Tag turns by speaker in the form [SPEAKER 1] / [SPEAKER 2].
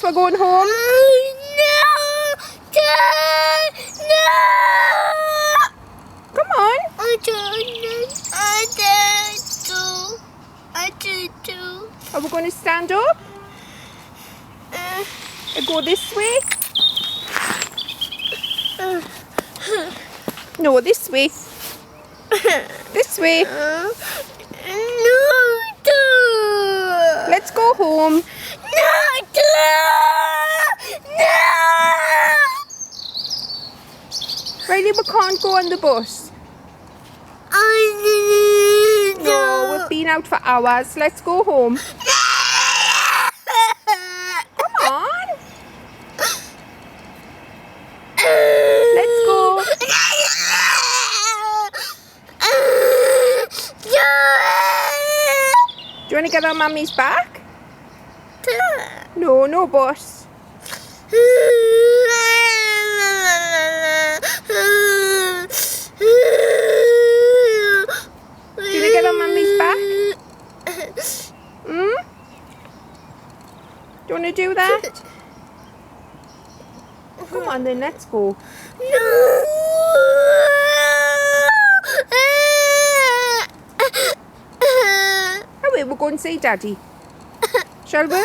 [SPEAKER 1] bus, we're going home.
[SPEAKER 2] No! Dad! No!
[SPEAKER 1] Come on.
[SPEAKER 2] I did too.
[SPEAKER 1] Are we going to stand up? And go this way? No, this way. This way.
[SPEAKER 2] No!
[SPEAKER 1] Let's go home.
[SPEAKER 2] No!
[SPEAKER 1] Riley, we can't go on the bus. No, we've been out for hours. Let's go home. Come on. Let's go. Do you want to get on Mummy's back? No, no bus. Do you want to get on Mummy's back? Hmm? Do you want to do that? Come on then, let's go. Oh wait, we'll go and see Daddy. Shall we?